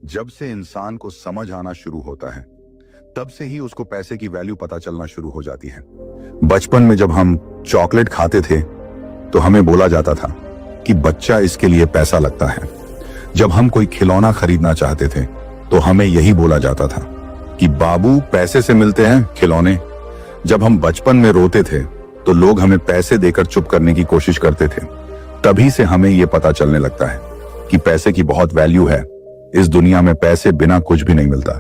जब से इंसान को समझ आना शुरू होता है तब से ही उसको पैसे की वैल्यू पता चलना शुरू हो जाती है। बचपन में जब हम चॉकलेट खाते थे तो हमें बोला जाता था कि बच्चा इसके लिए पैसा लगता है। जब हम कोई खिलौना खरीदना चाहते थे तो हमें यही बोला जाता था कि बाबू पैसे से मिलते हैं खिलौने। जब हम बचपन में रोते थे तो लोग हमें पैसे देकर चुप करने की कोशिश करते थे। तभी से हमें यह पता चलने लगता है कि पैसे की बहुत वैल्यू है। इस दुनिया में पैसे बिना कुछ भी नहीं मिलता।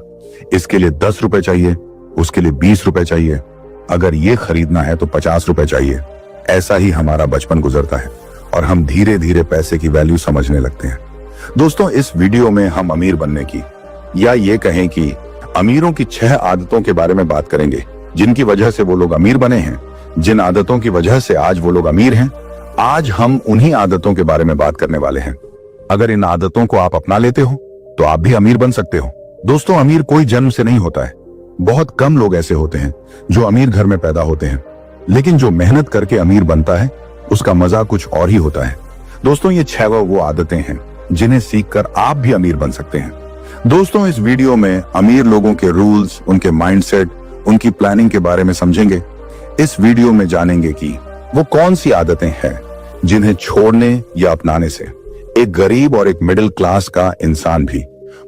इसके लिए 10 रुपए चाहिए, उसके लिए 20 रुपए चाहिए, अगर ये खरीदना है तो 50 रुपए चाहिए। ऐसा ही हमारा बचपन गुजरता है और हम धीरे धीरे पैसे की वैल्यू समझने लगते हैं। दोस्तों, इस वीडियो में हम अमीर बनने की, या ये कहें कि अमीरों की 6 आदतों के बारे में बात करेंगे जिनकी वजह से वो लोग अमीर बने हैं। जिन आदतों की वजह से आज वो लोग अमीर हैं, आज हम उन्हीं आदतों के बारे में बात करने वाले हैं। अगर इन आदतों को आप अपना लेते हो तो आप भी अमीर बन सकते हो। दोस्तों, अमीर कोई जन्म से नहीं होता है। बहुत कम लोग ऐसे होते हैं जो अमीर घर में पैदा होते हैं, लेकिन जो मेहनत करके अमीर बनता है उसका मजा कुछ और ही होता है। दोस्तों, ये 6 वो आदतें हैं जिन्हें सीखकर आप भी अमीर बन सकते हैं। दोस्तों, इस वीडियो में अमीर लोगों के रूल्स, उनके माइंडसेट, उनकी प्लानिंग के बारे में समझेंगे। इस वीडियो में जानेंगे कि वो कौन सी आदतें हैं जिन्हें छोड़ने या अपनाने से एक गरीब और एक मिडिल क्लास का इंसान भी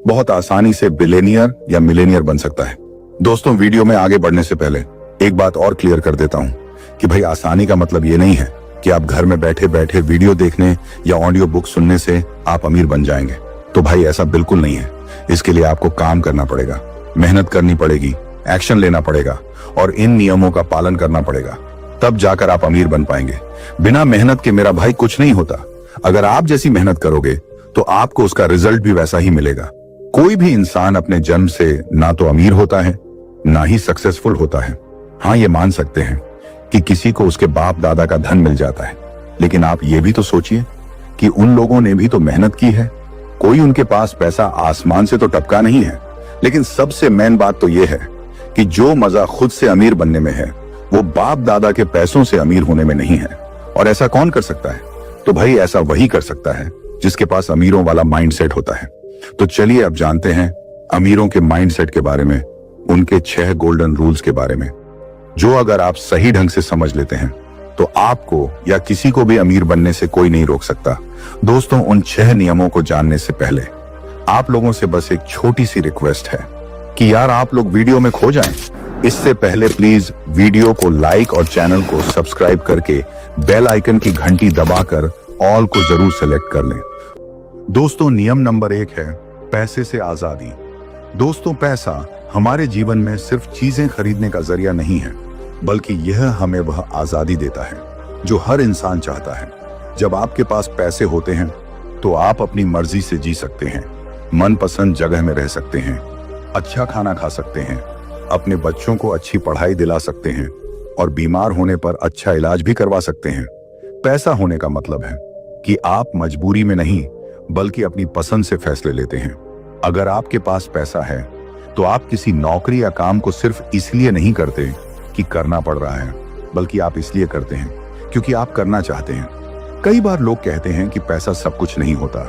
बहुत आसानी से बिलियनियर या मिलेनियर बन सकता है। दोस्तों, वीडियो में आगे बढ़ने से पहले एक बात और क्लियर कर देता हूं कि भाई आसानी का मतलब ये नहीं है कि आप घर में बैठे बैठे वीडियो देखने या ऑडियो बुक सुनने से आप अमीर बन जाएंगे। तो भाई ऐसा बिल्कुल नहीं है। इसके लिए आपको काम करना पड़ेगा, मेहनत करनी पड़ेगी, एक्शन लेना पड़ेगा और इन नियमों का पालन करना पड़ेगा। तब जाकर आप अमीर बन पाएंगे। बिना मेहनत के मेरा भाई कुछ नहीं होता। अगर आप जैसी मेहनत करोगे तो आपको उसका रिजल्ट भी वैसा ही मिलेगा। कोई भी इंसान अपने जन्म से ना तो अमीर होता है ना ही सक्सेसफुल होता है। हाँ, ये मान सकते हैं कि किसी को उसके बाप दादा का धन मिल जाता है, लेकिन आप ये भी तो सोचिए कि उन लोगों ने भी तो मेहनत की है। कोई उनके पास पैसा आसमान से तो टपका नहीं है। लेकिन सबसे मेन बात तो ये है कि जो मजा खुद से अमीर बनने में है वो बाप दादा के पैसों से अमीर होने में नहीं है। और ऐसा कौन कर सकता है? तो भाई ऐसा वही कर सकता है जिसके पास अमीरों वाला माइंडसेट होता है। तो चलिए अब जानते हैं अमीरों के माइंडसेट के बारे में, उनके 6 गोल्डन रूल्स के बारे में, जो अगर आप सही ढंग से समझ लेते हैं तो आपको या किसी को भी अमीर बनने से कोई नहीं रोक सकता। दोस्तों, उन 6 नियमों को जानने से पहले आप लोगों से बस एक छोटी सी रिक्वेस्ट है कि यार आप लोग वीडियो में खो जाएं। इससे पहले प्लीज वीडियो को लाइक और चैनल को सब्सक्राइब करके बेल आइकन की घंटी दबाकर ऑल को जरूर सेलेक्ट कर लें। दोस्तों, नियम नंबर 1 है पैसे से आजादी। दोस्तों, पैसा हमारे जीवन में सिर्फ चीजें खरीदने का जरिया नहीं है, बल्कि यह हमें वह आजादी देता है जो हर इंसान चाहता है। जब आपके पास पैसे होते हैं तो आप अपनी मर्जी से जी सकते हैं, मनपसंद जगह में रह सकते हैं, अच्छा खाना खा सकते हैं, अपने बच्चों को अच्छी पढ़ाई दिला सकते हैं और बीमार होने पर अच्छा इलाज भी करवा सकते हैं। पैसा होने का मतलब है कि आप मजबूरी में नहीं बल्कि अपनी पसंद से फैसले लेते हैं। अगर आपके पास पैसा है तो आप किसी नौकरी या काम को सिर्फ इसलिए नहीं करते कि करना पड़ रहा है, बल्कि आप इसलिए करते हैं क्योंकि आप करना चाहते हैं। कई बार लोग कहते हैं कि पैसा सब कुछ नहीं होता,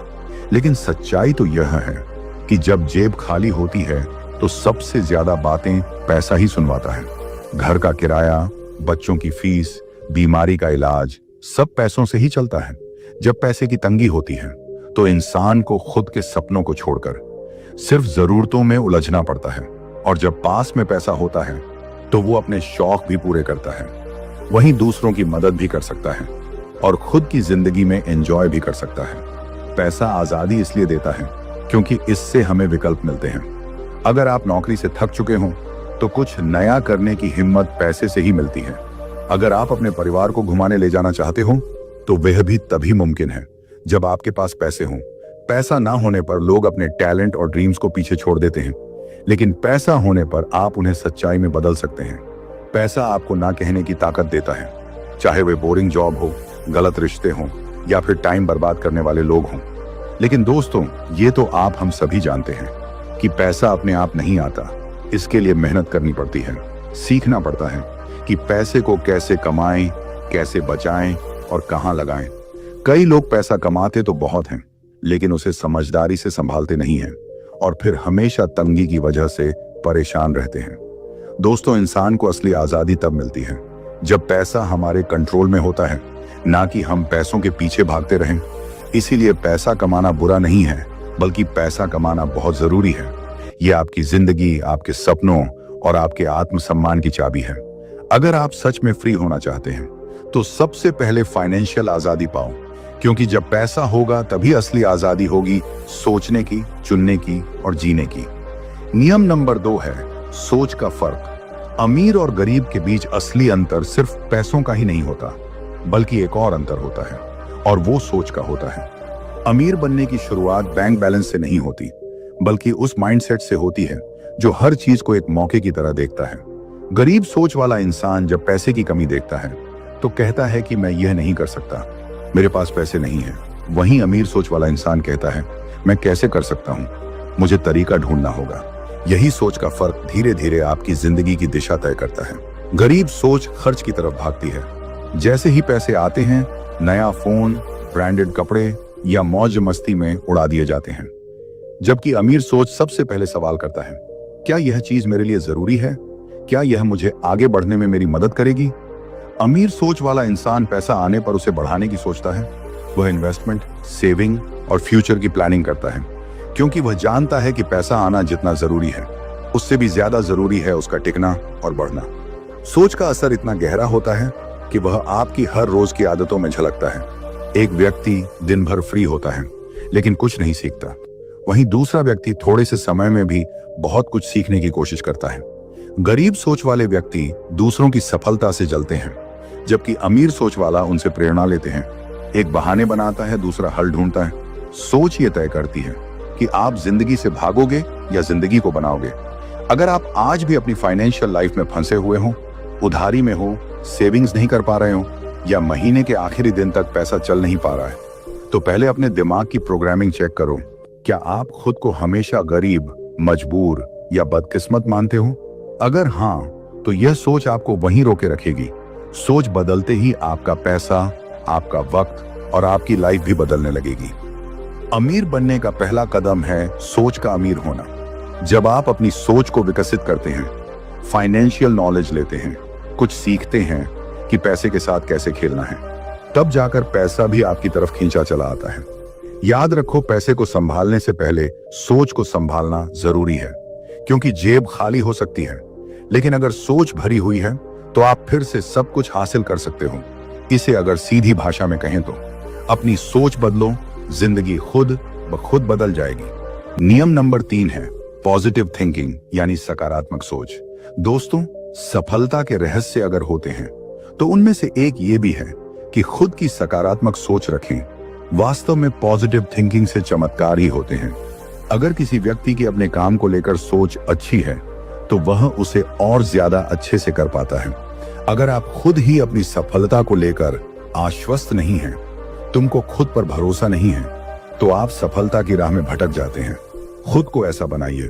लेकिन सच्चाई तो यह है कि जब जेब खाली होती है तो सबसे ज्यादा बातें पैसा ही सुनवाता है। घर का किराया, बच्चों की फीस, बीमारी का इलाज, सब पैसों से ही चलता है। जब पैसे की तंगी होती है तो इंसान को खुद के सपनों को छोड़कर सिर्फ जरूरतों में उलझना पड़ता है, और जब पास में पैसा होता है तो वो अपने शौक भी पूरे करता है, वहीं दूसरों की मदद भी कर सकता है और खुद की जिंदगी में एंजॉय भी कर सकता है। पैसा आजादी इसलिए देता है क्योंकि इससे हमें विकल्प मिलते हैं। अगर आप नौकरी से थक चुके हों तो कुछ नया करने की हिम्मत पैसे से ही मिलती है। अगर आप अपने परिवार को घुमाने ले जाना चाहते हो तो वह भी तभी मुमकिन है जब आपके पास पैसे हों। पैसा ना होने पर लोग अपने टैलेंट और ड्रीम्स को पीछे छोड़ देते हैं, लेकिन पैसा होने पर आप उन्हें सच्चाई में बदल सकते हैं। पैसा आपको ना कहने की ताकत देता है, चाहे वे बोरिंग जॉब हो, गलत रिश्ते हों या फिर टाइम बर्बाद करने वाले लोग हों। लेकिन दोस्तों, ये तो आप हम सभी जानते हैं कि पैसा अपने आप नहीं आता। इसके लिए मेहनत करनी पड़ती है, सीखना पड़ता है कि पैसे को कैसे कमाएं, कैसे बचाएं और कहां लगाएं। कई लोग पैसा कमाते तो बहुत हैं, लेकिन उसे समझदारी से संभालते नहीं हैं और फिर हमेशा तंगी की वजह से परेशान रहते हैं। दोस्तों, इंसान को असली आजादी तब मिलती है जब पैसा हमारे कंट्रोल में होता है, ना कि हम पैसों के पीछे भागते रहें। इसीलिए पैसा कमाना बुरा नहीं है, बल्कि पैसा कमाना बहुत जरूरी है। यह आपकी जिंदगी, आपके सपनों और आपके आत्मसम्मान की चाबी है। अगर आप सच में फ्री होना चाहते हैं तो सबसे पहले फाइनेंशियल आजादी पाओ, क्योंकि जब पैसा होगा तभी असली आजादी होगी सोचने की, चुनने की और जीने की। नियम नंबर 2 है सोच का फर्क। अमीर और गरीब के बीच असली अंतर सिर्फ पैसों का ही नहीं होता, बल्कि एक और अंतर होता है, और वो सोच का होता है। अमीर बनने की शुरुआत बैंक बैलेंस से नहीं होती, बल्कि उस माइंडसेट से होती है जो हर चीज को एक मौके की तरह देखता है। गरीब सोच वाला इंसान जब पैसे की कमी देखता है तो कहता है कि मैं यह नहीं कर सकता, मेरे पास पैसे नहीं है। वहीं अमीर सोच वाला इंसान कहता है, मैं कैसे कर सकता हूं, मुझे तरीका ढूंढना होगा। यही सोच का फर्क धीरे धीरे आपकी जिंदगी की दिशा तय करता है। गरीब सोच खर्च की तरफ भागती है। जैसे ही पैसे आते हैं, नया फोन, ब्रांडेड कपड़े या मौज मस्ती में उड़ा दिए जाते हैं। जबकि अमीर सोच सबसे पहले सवाल करता है, क्या यह चीज मेरे लिए जरूरी है? क्या यह मुझे आगे बढ़ने में मेरी मदद करेगी? अमीर सोच वाला इंसान पैसा आने पर उसे बढ़ाने की सोचता है। वह इन्वेस्टमेंट, सेविंग और फ्यूचर की प्लानिंग करता है, क्योंकि वह जानता है कि पैसा आना जितना जरूरी है, उससे भी ज्यादा जरूरी है उसका टिकना और बढ़ना। सोच का असर इतना गहरा होता है कि वह आपकी हर रोज की आदतों में झलकता है। एक व्यक्ति दिन भर फ्री होता है लेकिन कुछ नहीं सीखता, वहीं दूसरा व्यक्ति थोड़े से समय में भी बहुत कुछ सीखने की कोशिश करता है। गरीब सोच वाले व्यक्ति दूसरों की सफलता से जलते हैं, जबकि अमीर सोच वाला उनसे प्रेरणा लेते हैं। एक बहाने बनाता है, दूसरा हल ढूंढता है। सोच ये तय करती है कि आप जिंदगी से भागोगे या जिंदगी को बनाओगे। अगर आप आज भी अपनी फाइनेंशियल लाइफ में फंसे हुए हो, उधारी में हो, सेविंग्स नहीं कर पा रहे हो या महीने के आखिरी दिन तक पैसा चल नहीं पा रहा है, तो पहले अपने दिमाग की प्रोग्रामिंग चेक करो। क्या आप खुद को हमेशा गरीब, मजबूर या बदकिस्मत मानते हो? अगर हाँ, तो यह सोच आपको वहीं रोके रखेगी। सोच बदलते ही आपका पैसा, आपका वक्त और आपकी लाइफ भी बदलने लगेगी। अमीर बनने का पहला कदम है सोच का अमीर होना। जब आप अपनी सोच को विकसित करते हैं, फाइनेंशियल नॉलेज लेते हैं, कुछ सीखते हैं कि पैसे के साथ कैसे खेलना है, तब जाकर पैसा भी आपकी तरफ खींचा चला आता है। याद रखो, पैसे को संभालने से पहले सोच को संभालना जरूरी है, क्योंकि जेब खाली हो सकती है, लेकिन अगर सोच भरी हुई है तो आप फिर से सब कुछ हासिल कर सकते हो। इसे अगर सीधी भाषा में कहें तो अपनी सोच बदलो, जिंदगी खुद ब खुद बदल जाएगी। नियम नंबर 3 है पॉजिटिव थिंकिंग, यानी सकारात्मक सोच। दोस्तों, सफलता के रहस्य अगर होते हैं तो उनमें से एक ये भी है कि खुद की सकारात्मक सोच रखें। वास्तव में पॉजिटिव थिंकिंग से चमत्कार ही होते हैं। अगर किसी व्यक्ति की अपने काम को लेकर सोच अच्छी है तो वह उसे और ज्यादा अच्छे से कर पाता है। अगर आप खुद ही अपनी सफलता को लेकर आश्वस्त नहीं हैं, तुमको खुद पर भरोसा नहीं है, तो आप सफलता की राह में भटक जाते हैं। खुद को ऐसा बनाइए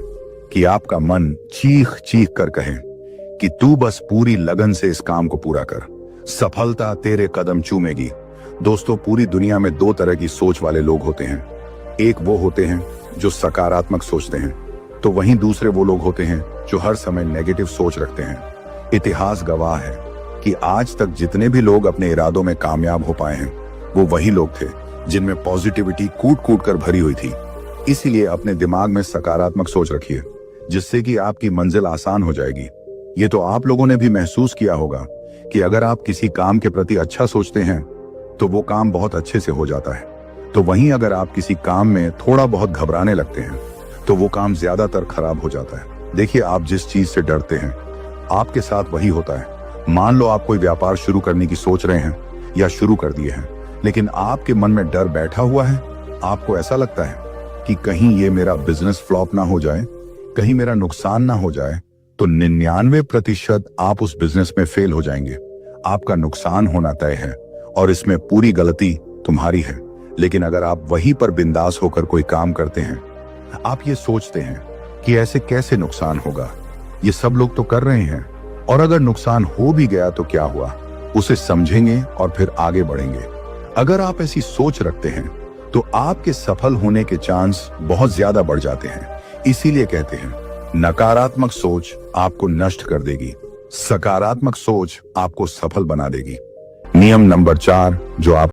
कि आपका मन चीख चीख कर कहे कि तू बस पूरी लगन से इस काम को पूरा कर, सफलता तेरे कदम चूमेगी। दोस्तों, पूरी दुनिया में 2 तरह की सोच वाले लोग होते हैं। एक वो होते हैं जो सकारात्मक सोचते हैं, तो वहीं दूसरे वो लोग होते हैं जो हर समय नेगेटिव सोच रखते हैं। इतिहास गवाह है कि आज तक जितने भी लोग अपने इरादों में कामयाब हो पाए हैं, वो वही लोग थे जिनमें पॉजिटिविटी कूट कूट कर भरी हुई थी। इसीलिए अपने दिमाग में सकारात्मक सोच रखिए, जिससे कि आपकी मंजिल आसान हो जाएगी। ये तो आप लोगों ने भी महसूस किया होगा कि अगर आप किसी काम के प्रति अच्छा सोचते हैं तो वो काम बहुत अच्छे से हो जाता है, तो वहीं अगर आप किसी काम में थोड़ा बहुत घबराने लगते हैं तो वो काम ज्यादातर खराब हो जाता है। देखिए, आप जिस चीज से डरते हैं आपके साथ वही होता है। मान लो आप कोई व्यापार शुरू करने की सोच रहे हैं या शुरू कर दिए हैं, लेकिन आपके मन में डर बैठा हुआ है। आपको ऐसा लगता है कि कहीं ये मेरा बिजनेस फ्लॉप ना हो जाए, कहीं मेरा नुकसान ना हो जाए, तो 99% आप उस बिजनेस में फेल हो जाएंगे। आपका नुकसान होना तय है और इसमें पूरी गलती तुम्हारी है। लेकिन अगर आप वहीं पर बिंदास होकर कोई काम करते हैं, आप ये सोचते हैं कि ऐसे कैसे नुकसान होगा, ये सब लोग तो कर रहे हैं, और अगर नुकसान हो भी गया तो क्या हुआ, उसे समझेंगे और फिर आगे बढ़ेंगे। अगर आप ऐसी सोच रखते हैं तो आपके सफल होने के चांस बहुत ज्यादा बढ़ जाते हैं। इसीलिए कहते हैं नकारात्मक सोच आपको नष्ट कर देगी, सकारात्मक सोच आपको सफल बना देगी। नियम नंबर 4 जो आप